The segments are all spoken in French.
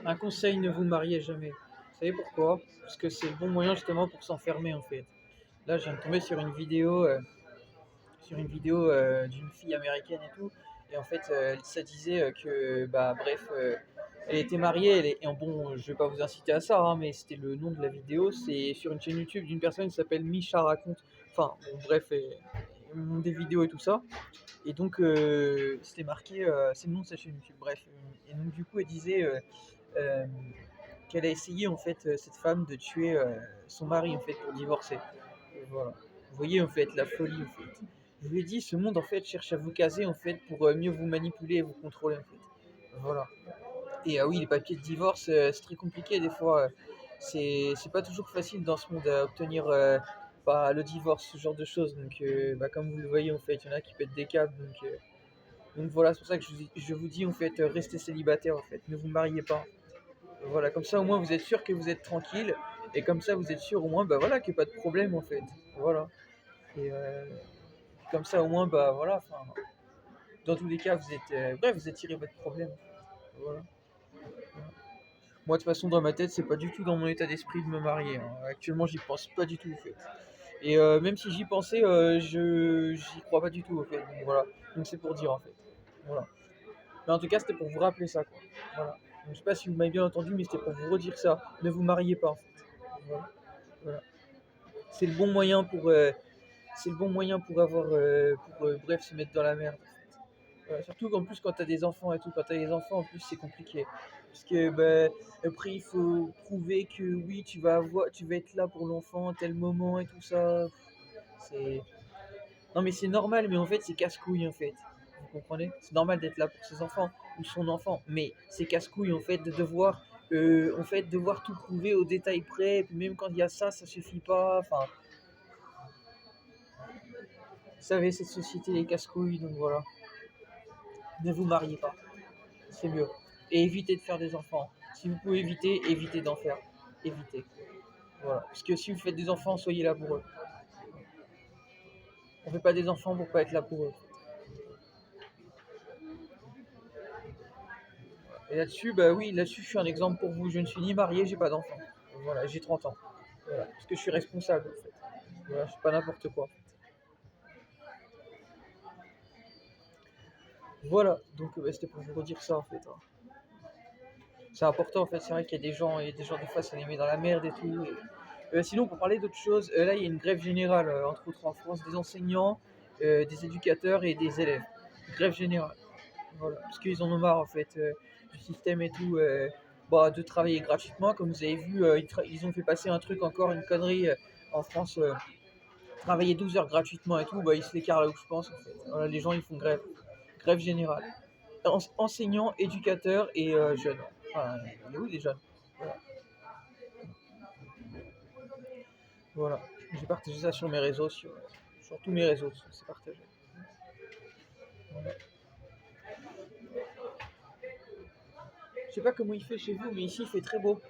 Un conseil, ne vous mariez jamais. Vous savez pourquoi? Parce que c'est le bon moyen justement pour s'enfermer en fait. Là, je viens de tomber sur une vidéo d'une fille américaine et tout. Et en fait, ça disait que, bah, bref, elle était mariée. Et bon, je vais pas vous inciter à ça, hein, mais c'était le nom de la vidéo. C'est sur une chaîne YouTube d'une personne qui s'appelle Micha Raconte. Enfin, bon, bref, des vidéos et tout ça. Et donc, c'était marqué, c'est le nom de sa chaîne YouTube. Bref, et donc du coup, elle disait euh, qu'elle a essayé en fait cette femme de tuer son mari en fait pour divorcer. Et voilà. Vous voyez en fait la folie en fait. Je vous ai dit, ce monde en fait cherche à vous caser en fait pour mieux vous manipuler et vous contrôler en fait. Voilà. Et oui, les papiers de divorce, c'est très compliqué des fois. C'est pas toujours facile dans ce monde à obtenir bah, le divorce, ce genre de choses. Donc, bah, comme vous le voyez en fait, il y en a qui pètent des câbles. Donc voilà, c'est pour ça que je vous dis en fait, restez célibataire en fait, ne vous mariez pas. Voilà, comme ça au moins vous êtes sûr que vous êtes tranquille, et comme ça vous êtes sûr au moins bah voilà qu'il n'y a pas de problème en fait. Voilà. Et comme ça au moins bah voilà, enfin, dans tous les cas vous êtes bref, vous attirez votre problème. Voilà. Moi de toute façon dans ma tête c'est pas du tout dans mon état d'esprit de me marier, hein. Actuellement j'y pense pas du tout en fait. Et même si j'y pensais, je j'y crois pas du tout en fait. Donc voilà. Donc c'est pour dire en fait. Voilà. Mais en tout cas, c'était pour vous rappeler ça, quoi. Voilà. Donc, je sais pas si vous m'avez bien entendu, mais c'était pour vous redire ça. Ne vous mariez pas, en fait. Voilà. Voilà. C'est le bon moyen c'est le bon moyen pour avoir, bref, se mettre dans la merde. Voilà. Surtout qu'en plus, quand t'as des enfants et tout, quand t'as des enfants, en plus, c'est compliqué. Parce que, bah, après, il faut prouver que oui, tu vas être là pour l'enfant à tel moment et tout ça. C'est, non, mais c'est normal, mais en fait, c'est casse-couille, en fait. Vous comprenez? C'est normal d'être là pour ses enfants ou son enfant, mais c'est casse-couille, en fait, de devoir tout prouver au détail près, et puis même quand il y a ça, ça suffit pas. Enfin, vous savez, cette société les casse-couilles, donc voilà. Ne vous mariez pas, c'est mieux. Et évitez de faire des enfants. Si vous pouvez éviter, évitez d'en faire. Évitez. Voilà. Parce que si vous faites des enfants, soyez là pour eux. On fait pas des enfants pour pas être là pour eux. Et là-dessus, bah oui, là-dessus, je suis un exemple pour vous. Je ne suis ni marié, j'ai pas d'enfant. Voilà, j'ai 30 ans. Voilà, parce que je suis responsable, en fait. Voilà, je suis pas n'importe quoi. Voilà, donc bah, c'était pour vous redire ça, en fait, hein. C'est important, en fait. C'est vrai qu'il y a des gens, des fois, ça les met dans la merde et tout. Sinon, pour parler d'autre chose, là, il y a une grève générale, entre autres en France, des enseignants, des éducateurs et des élèves. Grève générale. Voilà, parce qu'ils en ont marre en fait du système et tout, bah, de travailler gratuitement. Comme vous avez vu, ils ont fait passer un truc encore, une connerie en France, travailler 12 heures gratuitement et tout, bah, ils se l'écartent là où je pense en fait. Voilà, les gens ils font grève, grève générale. Enseignants, éducateurs et jeunes. Enfin, il est où les jeunes? Voilà. Voilà. J'ai partagé ça sur mes réseaux, sur tous mes réseaux, c'est partagé. Voilà. Je sais pas comment il fait chez vous, mais ici il fait très beau.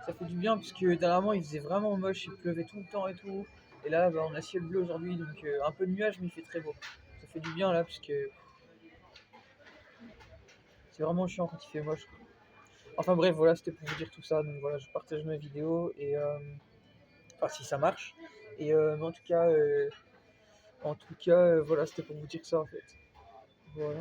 Ça fait du bien parce que dernièrement il faisait vraiment moche, il pleuvait tout le temps et tout. Et là bah, on a ciel bleu aujourd'hui, donc un peu de nuages mais il fait très beau. Ça fait du bien là parce que c'est vraiment chiant quand il fait moche. Enfin bref, voilà, c'était pour vous dire tout ça. Donc voilà, je partage ma vidéo et enfin si ça marche. Et mais en tout cas, voilà, c'était pour vous dire ça en fait. Voilà.